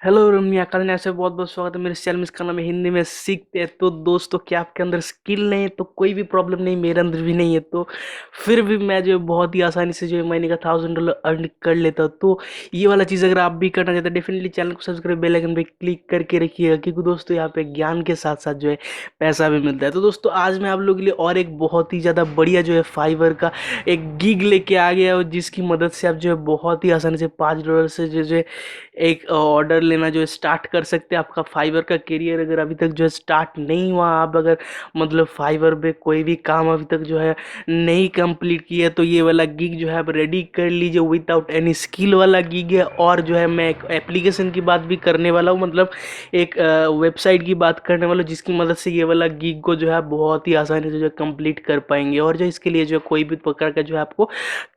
Hello रम्य आकाश नायक से बहुत बहुत स्वागत है मेरे चैनल में। इसका नाम है हिंदी में सीखते हैं। तो दोस्तों, क्या आपके अंदर स्किल नहीं है तो कोई भी प्रॉब्लम नहीं, मेरे अंदर भी नहीं है, तो फिर भी मैं जो है बहुत ही आसानी से जो है महीने का $1000 अर्न कर लेता हूँ। तो ये वाला चीज़ अगर आप भी करना चाहते हैं, डेफिनेटली चैनल को सब्सक्राइब, बेल आइकन पे क्लिक करके रखिएगा, क्योंकि दोस्तों यहाँ पे ज्ञान के साथ साथ जो है पैसा भी मिलता है। तो दोस्तों, आज मैं आप लोगों के लिए और एक बहुत ही ज़्यादा बढ़िया जो है फाइवर का एक गिग लेके आ गया हूँ, जिसकी मदद से आप जो है बहुत ही आसानी से $5 से जो है एक ऑर्डर लेना जो है स्टार्ट कर सकते हैं। आपका फाइवर का करियर अगर अभी तक जो है स्टार्ट नहीं हुआ, आप अगर मतलब फाइवर पे कोई भी काम अभी तक जो है नहीं कंप्लीट किया, तो ये वाला गिग जो है आप रेडी कर लीजिए। विदाउट एनी स्किल वाला गिग है। और जो है मैं एक एप्लीकेशन की बात भी करने वाला हूँ, मतलब एक वेबसाइट की बात करने वाला हूँ, जिसकी मदद से ये वाला गिग को जो है आप बहुत ही आसानी से जो है कंप्लीट कर पाएंगे। और जो इसके लिए जो है कोई भी प्रकार का जो है आपको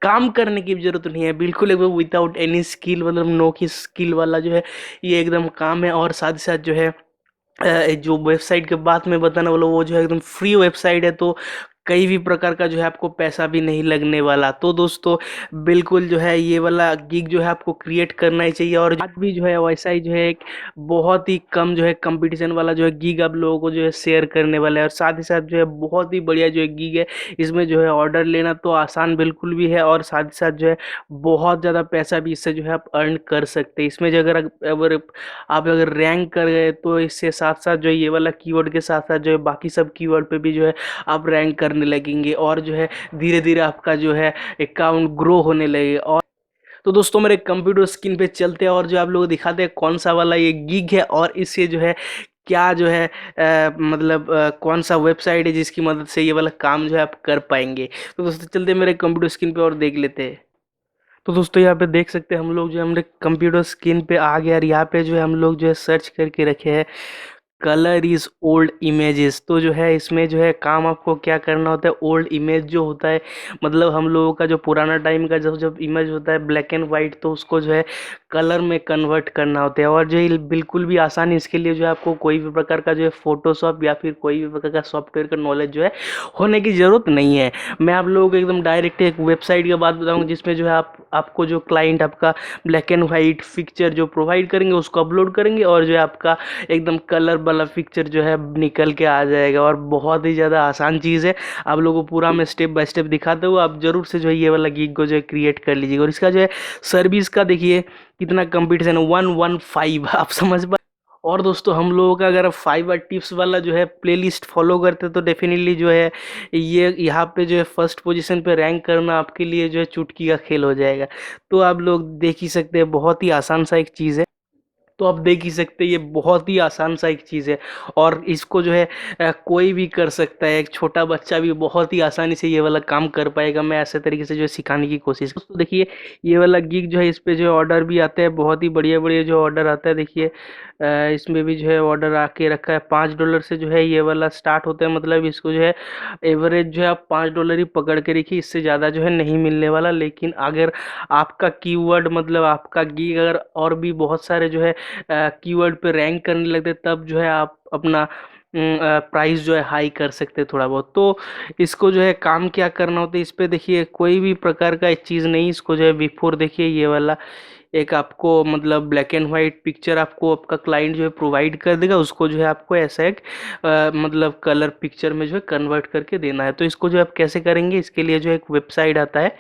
काम करने की भी जरूरत नहीं है, बिल्कुल एकदम विदाउट एनी स्किल, मतलब नो की स्किल वाला जो है ये एकदम काम है। और साथ ही साथ जो है जो वेबसाइट के बात में बताने वाला वो जो है एकदम फ्री वेबसाइट है, तो कई भी प्रकार का जो है आपको पैसा भी नहीं लगने वाला। तो दोस्तों, बिल्कुल जो है ये वाला गिग जो है आपको क्रिएट करना ही चाहिए। और आज भी जो है वैसा ही जो है एक बहुत ही कम जो है कंपटीशन वाला जो है गिग आप लोगों को जो है शेयर करने वाला है। और साथ ही साथ जो है बहुत ही बढ़िया जो है गिग है, इसमें जो है ऑर्डर लेना तो आसान बिल्कुल भी है, और साथ ही साथ जो है बहुत ज़्यादा पैसा भी इससे जो है आप अर्न कर सकते हैं। इसमें जो अगर आप अगर रैंक कर गए, तो इससे साथ साथ जो है ये वाला कीवर्ड के साथ साथ जो है बाकी सब कीवर्ड पे भी जो है आप रैंक करने लगेंगे, और जो है धीरे धीरे आपका जो है अकाउंट ग्रो होने लगेगा। और तो दोस्तों, मेरे कंप्यूटर स्क्रीन पे चलते हैं और जो आप लोग दिखाते हैं कौन सा वाला ये गिग है, और इससे जो है क्या जो है मतलब कौन सा वेबसाइट है जिसकी मदद से ये वाला काम जो है आप कर पाएंगे। तो दोस्तों, चलते हैं मेरे कंप्यूटर स्क्रीन पे और देख लेते हैं। तो दोस्तों, यहाँ पे देख सकते हैं हम लोग जो है हमारे कंप्यूटर स्क्रीन पे आ गया, और यहाँ पे जो है हम लोग जो है सर्च करके रखे हैं कलर इज ओल्ड इमेजेस। तो जो है इसमें जो है काम आपको क्या करना होता है, ओल्ड इमेज जो होता है, मतलब हम लोगों का जो पुराना टाइम का जब जब इमेज होता है ब्लैक एंड वाइट, तो उसको जो है कलर में कन्वर्ट करना होता है। और जो ये बिल्कुल भी आसान है, इसके लिए जो है आपको कोई भी प्रकार का जो है फोटोशॉप या फिर कोई भी प्रकार का सॉफ्टवेयर का नॉलेज जो है होने की ज़रूरत नहीं है। मैं आप लोगों को एकदम डायरेक्ट एक वेबसाइट की बात बताऊंगा, जिसमें जो है आपको जो क्लाइंट आपका ब्लैक एंड वाइट पिक्चर जो प्रोवाइड करेंगे उसको अपलोड करेंगे, और जो है आपका एकदम कलर वाला पिक्चर जो है निकल के आ जाएगा। और बहुत ही ज़्यादा आसान चीज़ है। आप लोगों को पूरा मैं स्टेप बाय स्टेप दिखाते हुए आप जरूर से जो है ये वाला गिग को जो है क्रिएट कर लीजिएगा। और इसका जो है सर्विस का देखिए कितना कंपटीशन है, 115 आप समझ पा। और दोस्तों, हम लोगों का अगर फाइवर टिप्स वाला जो है प्लेलिस्ट फॉलो करते तो डेफिनेटली जो है ये यहाँ पे जो है फर्स्ट पोजीशन पे रैंक करना आपके लिए जो है चुटकी का खेल हो जाएगा। तो आप लोग देख ही सकते हैं, बहुत ही आसान सा एक चीज़ है। तो आप देख ही सकते हैं ये बहुत ही आसान सा एक चीज़ है, और इसको जो है कोई भी कर सकता है। एक छोटा बच्चा भी बहुत ही आसानी से ये वाला काम कर पाएगा। मैं ऐसे तरीके से जो है सिखाने की कोशिश। दोस्तों देखिए, ये वाला गिग जो है इस पे जो है ऑर्डर भी आते हैं, बहुत ही बढ़िया बढ़िया जो ऑर्डर आता है। देखिए इसमें भी जो है ऑर्डर आके रखा है। $5 से जो है ये वाला स्टार्ट होता है, मतलब इसको जो है एवरेज जो है आप $5 ही पकड़ के रखिए, इससे ज़्यादा जो है नहीं मिलने वाला। लेकिन अगर आपका कीवर्ड मतलब आपका गिग अगर और भी बहुत सारे जो है कीवर्ड पे रैंक करने लगते, तब जो है आप अपना प्राइस जो है हाई कर सकते हैं थोड़ा बहुत। तो इसको जो है काम क्या करना होता है, इस पे देखिए कोई भी प्रकार का एक चीज़ नहीं, इसको जो है बिफोर देखिए ये वाला एक आपको मतलब ब्लैक एंड वाइट पिक्चर आपको आपका क्लाइंट जो है प्रोवाइड कर देगा, उसको जो है आपको ऐसा एक मतलब कलर पिक्चर में जो है कन्वर्ट करके देना है। तो इसको जो आप कैसे करेंगे, इसके लिए जो एक वेबसाइट आता है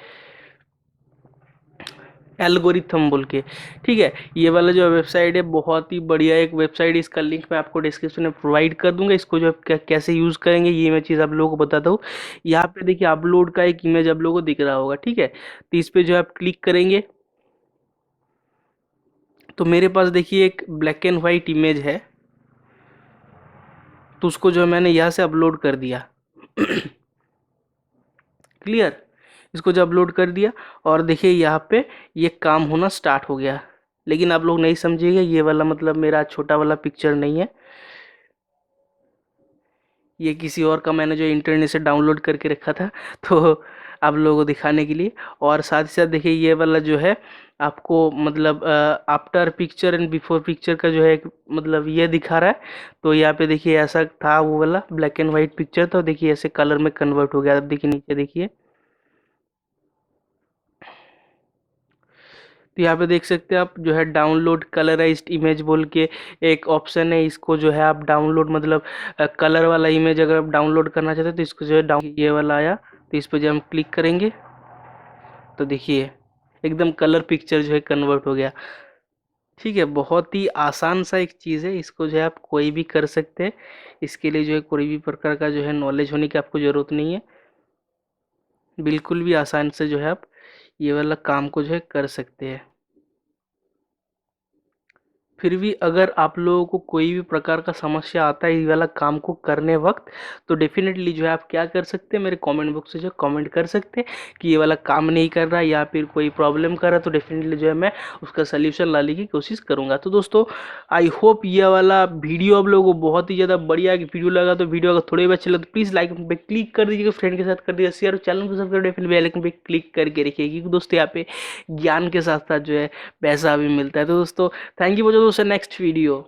एल्गोरिथम बोल के, ठीक है। ये वाला जो वेबसाइट है बहुत ही बढ़िया एक वेबसाइट, इसका लिंक मैं आपको डिस्क्रिप्शन में प्रोवाइड कर दूंगा। इसको जो कैसे यूज़ करेंगे ये मैं चीज़ आप लोगों को बताता हूँ। यहाँ पे देखिए अपलोड का एक इमेज आप लोगों को दिख रहा होगा, ठीक है। तो इस पे जो आप क्लिक करेंगे, तो मेरे पास देखिए एक ब्लैक एंड वाइट इमेज है, तो उसको जो है मैंने यहाँ से अपलोड कर दिया। क्लियर। इसको जब अपलोड कर दिया, और देखिए यहाँ पे ये काम होना स्टार्ट हो गया। लेकिन आप लोग नहीं समझिएगा, ये वाला मतलब मेरा छोटा वाला पिक्चर नहीं है, ये किसी और का मैंने जो इंटरनेट से डाउनलोड करके रखा था, तो आप लोगों को दिखाने के लिए। और साथ ही साथ देखिए ये वाला जो है आपको मतलब after picture and before picture का जो है मतलब ये दिखा रहा है। तो यहाँ पे देखिए ऐसा था, वो वाला ब्लैक एंड वाइट पिक्चर, तो देखिए ऐसे कलर में कन्वर्ट हो गया। अब देखिए नीचे देखिए, तो यहाँ पे देख सकते हैं आप जो है डाउनलोड कलराइज्ड इमेज बोल के एक ऑप्शन है। इसको जो है आप डाउनलोड मतलब कलर वाला इमेज अगर आप डाउनलोड करना चाहते हैं तो इसको जो है डाउन ये वाला आया, तो इस पर जो हम क्लिक करेंगे तो देखिए एकदम कलर पिक्चर जो है कन्वर्ट हो गया। ठीक है, बहुत ही आसान सा एक चीज़ है, इसको जो है आप कोई भी कर सकते हैं। इसके लिए जो है कोई भी प्रकार का जो है नॉलेज होने की आपको ज़रूरत नहीं है, बिल्कुल भी आसान से जो है आप ये वाला काम को जो है कर सकते हैं। फिर भी अगर आप लोगों को कोई भी प्रकार का समस्या आता है ये वाला काम को करने वक्त, तो डेफिनेटली जो है आप क्या कर सकते हैं, मेरे कमेंट बॉक्स से जो कमेंट कर सकते हैं कि ये वाला काम नहीं कर रहा या फिर कोई प्रॉब्लम कर रहा है, तो डेफिनेटली जो है मैं उसका सल्यूशन लाने की कोशिश करूंगा। तो दोस्तों आई होप ये वाला वीडियो आप लोगों को बहुत ही ज़्यादा बढ़िया वीडियो लगा। तो वीडियो अगर थोड़े भी अच्छे लगे तो प्लीज़ लाइक पे क्लिक कर दीजिएगा, फ्रेंड के साथ कर दीजिएगा शेयर, चैनल को सब्सक्राइब, डेफिनेटली बेल आइकन पे क्लिक करके रखिएगा क्योंकि दोस्तों यहाँ पे ज्ञान के साथ साथ जो है पैसा भी मिलता है। तो दोस्तों थैंक यू, दोस्तों नेक्स्ट वीडियो।